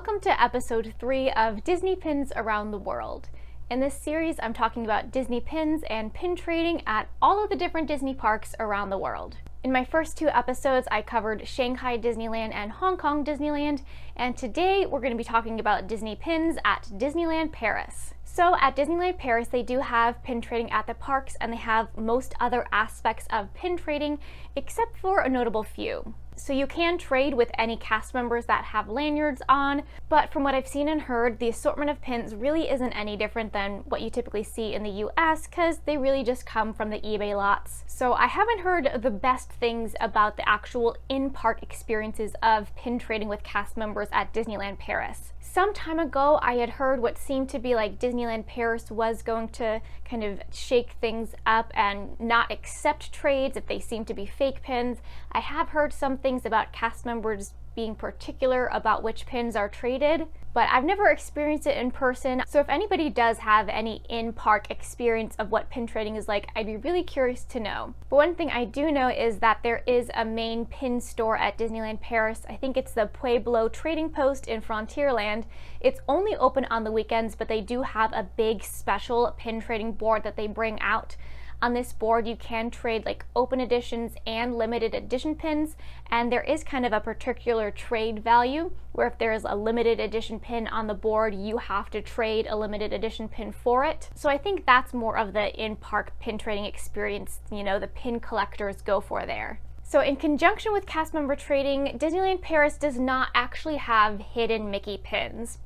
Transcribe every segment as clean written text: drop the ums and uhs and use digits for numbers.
Welcome to episode 3 of Disney Pins Around the World. In this series, I'm talking about Disney pins and pin trading at all of the different Disney parks around the world. In my first 2 episodes, I covered Shanghai Disneyland and Hong Kong Disneyland, and today we're going to be talking about Disney pins at Disneyland Paris. So at Disneyland Paris, they do have pin trading at the parks, and they have most other aspects of pin trading, except for a notable few. So you can trade with any cast members that have lanyards on, but from what I've seen and heard, the assortment of pins really isn't any different than what you typically see in the US, because they really just come from the eBay lots. So I haven't heard the best things about the actual in-park experiences of pin trading with cast members at Disneyland Paris. Some time ago, I had heard what seemed to be like Disneyland Paris was going to kind of shake things up and not accept trades if they seem to be fake pins. I have heard some things about cast members being particular about which pins are traded, but I've never experienced it in person. So if anybody does have any in-park experience of what pin trading is like, I'd be really curious to know. But one thing I do know is that there is a main pin store at Disneyland Paris. I think it's the Pueblo Trading Post in Frontierland. It's only open on the weekends, but they do have a big special pin trading board that they bring out. On this board, you can trade like open editions and limited edition pins, and there is kind of a particular trade value where if there is a limited edition pin on the board, you have to trade a limited edition pin for it. So I think that's more of the in-park pin trading experience, the pin collectors go for there. So in conjunction with cast member trading, Disneyland Paris does not actually have hidden Mickey pins.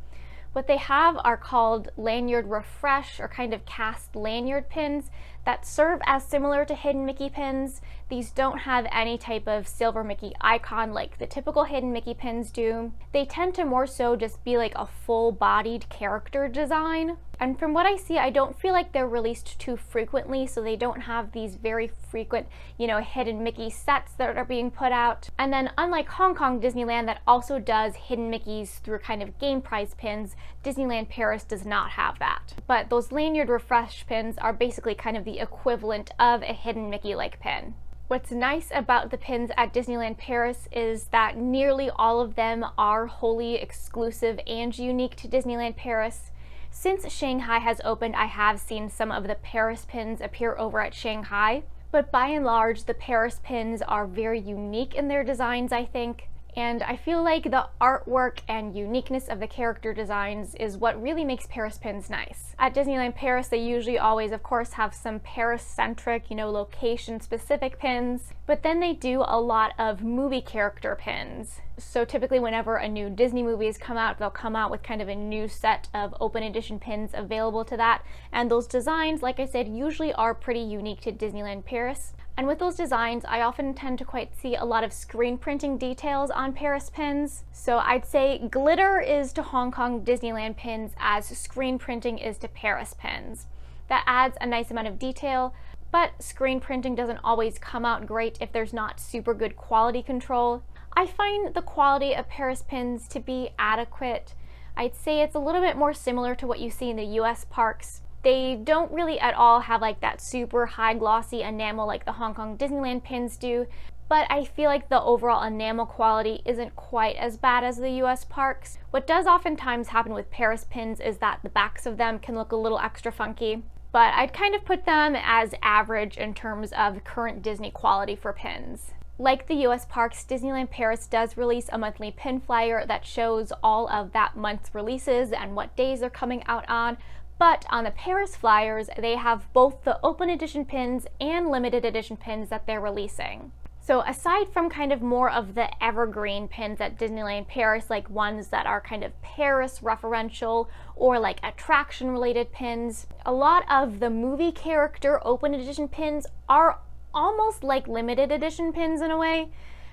What they have are called lanyard refresh, or kind of cast lanyard pins that serve as similar to hidden Mickey pins. These don't have any type of silver Mickey icon like the typical hidden Mickey pins do. They tend to more so just be like a full-bodied character design. And from what I see, I don't feel like they're released too frequently, so they don't have these very frequent, hidden Mickey sets that are being put out. And then unlike Hong Kong Disneyland that also does hidden Mickeys through kind of game prize pins, Disneyland Paris does not have that. But those lanyard refresh pins are basically kind of the equivalent of a hidden Mickey-like pin. What's nice about the pins at Disneyland Paris is that nearly all of them are wholly exclusive and unique to Disneyland Paris. Since Shanghai has opened, I have seen some of the Paris pins appear over at Shanghai, but by and large, the Paris pins are very unique in their designs, I think. And I feel like the artwork and uniqueness of the character designs is what really makes Paris pins nice. At Disneyland Paris, they usually always, of course, have some Paris-centric, location-specific pins, but then they do a lot of movie character pins. So typically whenever a new Disney movie has come out, they'll come out with kind of a new set of open edition pins available to that. And those designs, like I said, usually are pretty unique to Disneyland Paris. And with those designs, I often tend to quite see a lot of screen printing details on Paris pins. So I'd say glitter is to Hong Kong Disneyland pins as screen printing is to Paris pins. That adds a nice amount of detail, but screen printing doesn't always come out great if there's not super good quality control. I find the quality of Paris pins to be adequate. I'd say it's a little bit more similar to what you see in the US parks. They don't really at all have like that super high glossy enamel like the Hong Kong Disneyland pins do, but I feel like the overall enamel quality isn't quite as bad as the US parks. What does oftentimes happen with Paris pins is that the backs of them can look a little extra funky, but I'd kind of put them as average in terms of current Disney quality for pins. Like the US parks, Disneyland Paris does release a monthly pin flyer that shows all of that month's releases and what days they're coming out on. But on the Paris flyers, they have both the open edition pins and limited edition pins that they're releasing. So aside from kind of more of the evergreen pins at Disneyland Paris, like ones that are kind of Paris referential or like attraction related pins, a lot of the movie character open edition pins are almost like limited edition pins in a way.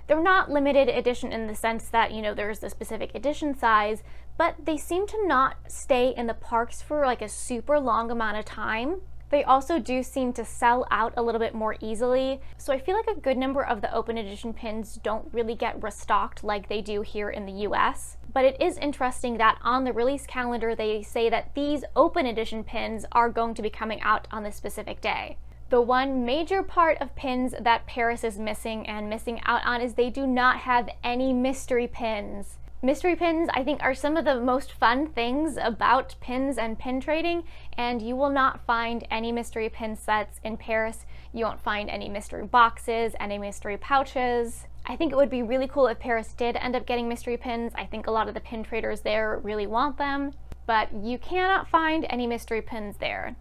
They're not limited edition in the sense that, there's the specific edition size, but they seem to not stay in the parks for like a super long amount of time. They also do seem to sell out a little bit more easily. So I feel like a good number of the open edition pins don't really get restocked like they do here in the US. But it is interesting that on the release calendar, they say that these open edition pins are going to be coming out on this specific day. The one major part of pins that Paris is missing and missing out on is they do not have any mystery pins. Mystery pins, I think, are some of the most fun things about pins and pin trading, and you will not find any mystery pin sets in Paris. You won't find any mystery boxes, any mystery pouches. I think it would be really cool if Paris did end up getting mystery pins. I think a lot of the pin traders there really want them, but you cannot find any mystery pins there.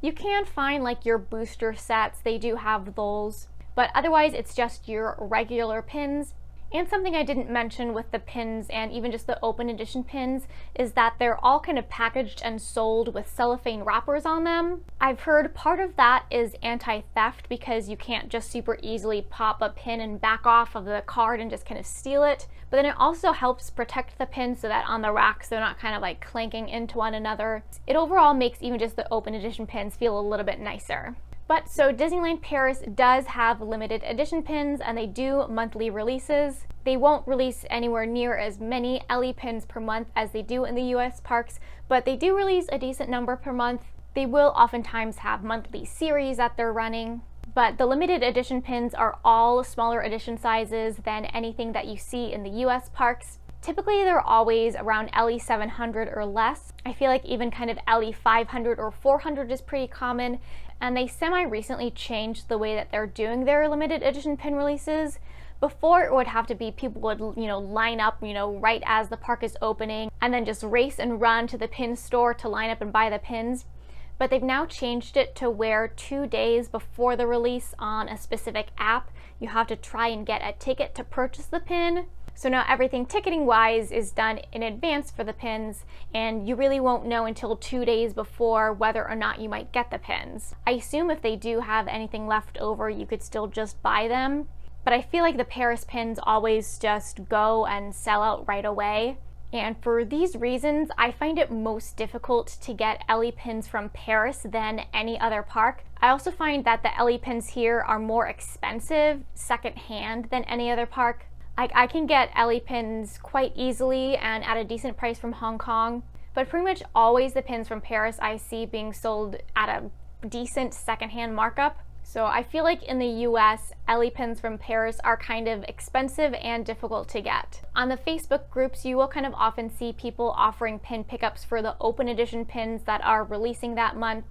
You can find like your booster sets, they do have those, but otherwise it's just your regular pins. And something I didn't mention with the pins and even just the open edition pins is that they're all kind of packaged and sold with cellophane wrappers on them. I've heard part of that is anti-theft because you can't just super easily pop a pin and back off of the card and just kind of steal it. But then it also helps protect the pins so that on the racks they're not kind of like clanking into one another. It overall makes even just the open edition pins feel a little bit nicer. But so Disneyland Paris does have limited edition pins and they do monthly releases. They won't release anywhere near as many Ellie pins per month as they do in the US parks, but they do release a decent number per month. They will oftentimes have monthly series that they're running. But the limited edition pins are all smaller edition sizes than anything that you see in the US parks. Typically they're always around LE 700 or less. I feel like even kind of LE 500 or 400 is pretty common, and they semi-recently changed the way that they're doing their limited edition pin releases. Before it would have to be people would, line up, right as the park is opening and then just race and run to the pin store to line up and buy the pins. But they've now changed it to where 2 days before the release on a specific app, you have to try and get a ticket to purchase the pin. So now everything ticketing wise is done in advance for the pins, and you really won't know until 2 days before whether or not you might get the pins. I assume if they do have anything left over, you could still just buy them. But I feel like the Paris pins always just go and sell out right away. And for these reasons, I find it most difficult to get Ellie pins from Paris than any other park. I also find that the Ellie pins here are more expensive secondhand than any other park. I can get Ellie pins quite easily and at a decent price from Hong Kong, but pretty much always the pins from Paris I see being sold at a decent secondhand markup. So I feel like in the US, Ellie pins from Paris are kind of expensive and difficult to get. On the Facebook groups, you will kind of often see people offering pin pickups for the open edition pins that are releasing that month,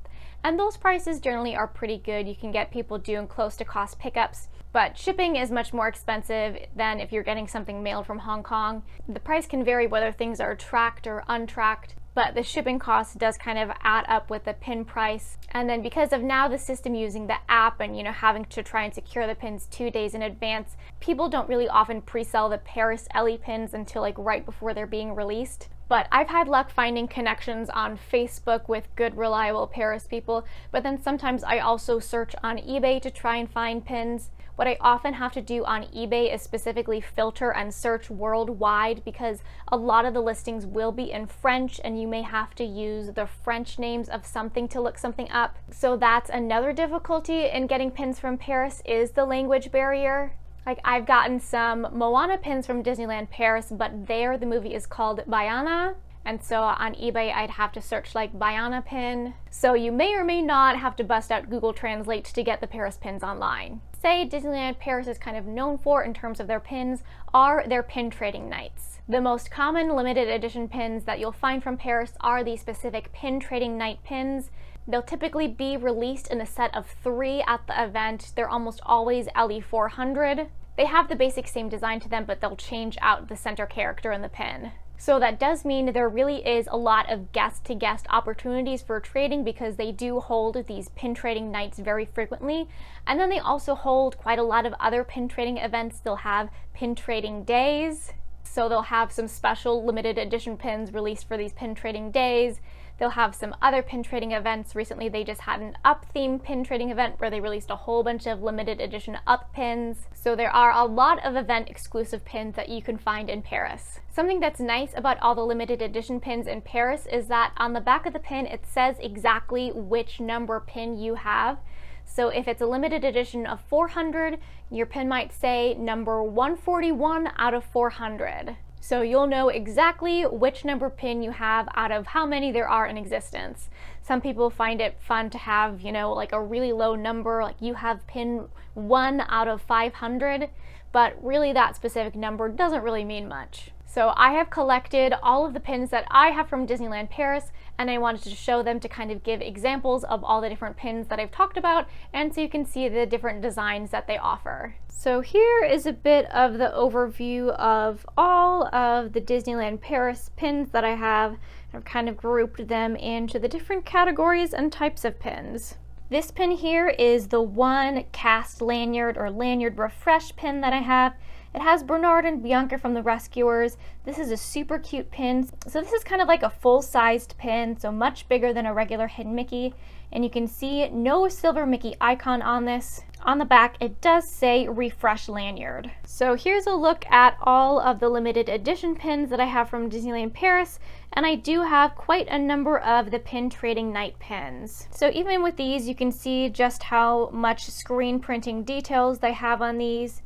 and those prices generally are pretty good. You can get people doing close to cost pickups, but shipping is much more expensive than if you're getting something mailed from Hong Kong. The price can vary whether things are tracked or untracked, but the shipping cost does kind of add up with the pin price. And then because of now the system using the app and having to try and secure the pins 2 days in advance, people don't really often pre-sell the Paris Ellie pins until like right before they're being released. But I've had luck finding connections on Facebook with good, reliable Paris people, but then sometimes I also search on eBay to try and find pins. What I often have to do on eBay is specifically filter and search worldwide because a lot of the listings will be in French and you may have to use the French names of something to look something up. So that's another difficulty in getting pins from Paris is the language barrier. Like I've gotten some Moana pins from Disneyland Paris, but there the movie is called Baiana. And so on eBay, I'd have to search like Baiana pin. So you may or may not have to bust out Google Translate to get the Paris pins online. Say Disneyland Paris is kind of known for in terms of their pins are their pin trading nights. The most common limited edition pins that you'll find from Paris are the specific pin trading night pins. They'll typically be released in a set of 3 at the event. They're almost always LE 400. They have the basic same design to them, but they'll change out the center character in the pin. So that does mean there really is a lot of guest-to-guest opportunities for trading because they do hold these pin trading nights very frequently. And then they also hold quite a lot of other pin trading events. They'll have pin trading days. So they'll have some special limited edition pins released for these pin trading days. They'll have some other pin trading events. Recently they just had an Up theme pin trading event where they released a whole bunch of limited edition Up pins. So there are a lot of event exclusive pins that you can find in Paris. Something that's nice about all the limited edition pins in Paris is that on the back of the pin it says exactly which number pin you have. So if it's a limited edition of 400, your pin might say number 141 out of 400. So you'll know exactly which number pin you have out of how many there are in existence. Some people find it fun to have, like a really low number, like you have pin 1 out of 500, but really that specific number doesn't really mean much. So I have collected all of the pins that I have from Disneyland Paris, and I wanted to show them to kind of give examples of all the different pins that I've talked about, and so you can see the different designs that they offer. So here is a bit of the overview of all of the Disneyland Paris pins that I have. I've kind of grouped them into the different categories and types of pins. This pin here is the one cast lanyard or lanyard refresh pin that I have. It has Bernard and Bianca from the Rescuers. This is a super cute pin. So this is kind of like a full-sized pin, so much bigger than a regular hidden Mickey. And you can see no silver Mickey icon on this. On the back, it does say Refresh Lanyard. So here's a look at all of the limited edition pins that I have from Disneyland Paris, and I do have quite a number of the pin trading night pins. So even with these, you can see just how much screen printing details they have on these.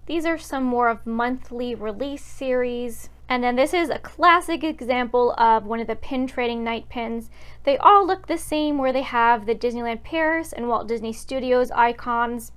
These are some more of monthly release series. And then this is a classic example of one of the pin trading night pins. They all look the same, where they have the Disneyland Paris and Walt Disney Studios icons.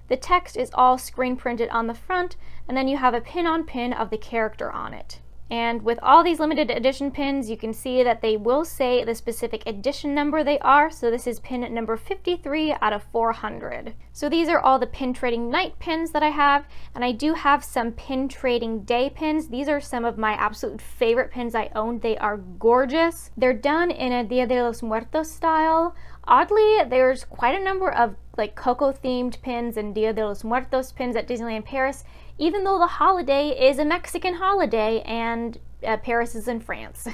The text is all screen printed on the front, and then you have a pin on pin of the character on it. And with all these limited edition pins, you can see that they will say the specific edition number they are. So this is pin number 53 out of 400. So these are all the pin trading night pins that I have, and I do have some pin trading day pins. These are some of my absolute favorite pins I own. They are gorgeous. They're done in a Dia de los Muertos style. Oddly, there's quite a number of like Coco themed pins and Dia de los Muertos pins at Disneyland Paris, even though the holiday is a Mexican holiday and Paris is in France.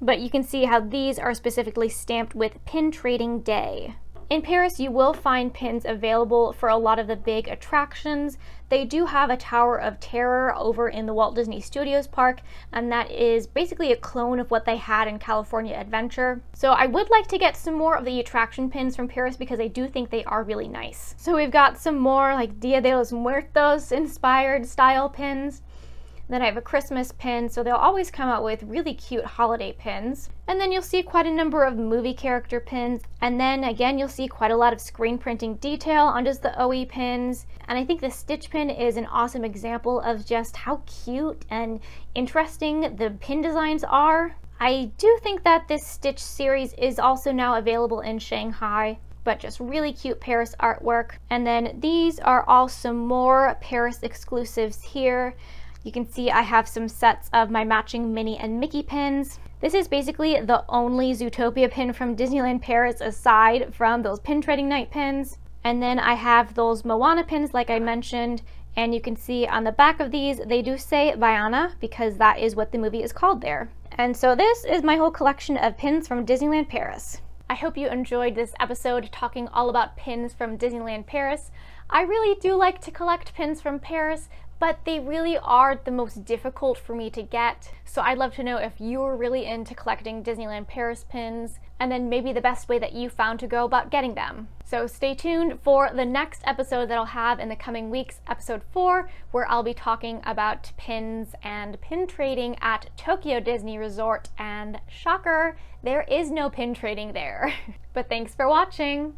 But you can see how these are specifically stamped with Pin Trading Day. In Paris, you will find pins available for a lot of the big attractions. They do have a Tower of Terror over in the Walt Disney Studios park, and that is basically a clone of what they had in California Adventure. So I would like to get some more of the attraction pins from Paris because I do think they are really nice. So we've got some more like Dia de los Muertos inspired style pins. Then I have a Christmas pin, so they'll always come out with really cute holiday pins. And then you'll see quite a number of movie character pins. And then again, you'll see quite a lot of screen printing detail on just the OE pins. And I think the Stitch pin is an awesome example of just how cute and interesting the pin designs are. I do think that this Stitch series is also now available in Shanghai, but just really cute Paris artwork. And then these are all some more Paris exclusives here. You can see I have some sets of my matching Minnie and Mickey pins. This is basically the only Zootopia pin from Disneyland Paris aside from those pin trading night pins. And then I have those Moana pins like I mentioned, and you can see on the back of these they do say Vaiana because that is what the movie is called there. And so this is my whole collection of pins from Disneyland Paris. I hope you enjoyed this episode talking all about pins from Disneyland Paris. I really do like to collect pins from Paris, but they really are the most difficult for me to get. So I'd love to know if you're really into collecting Disneyland Paris pins, and then maybe the best way that you found to go about getting them. So stay tuned for the next episode that I'll have in the coming weeks, episode 4, where I'll be talking about pins and pin trading at Tokyo Disney Resort, and shocker, there is no pin trading there. But thanks for watching!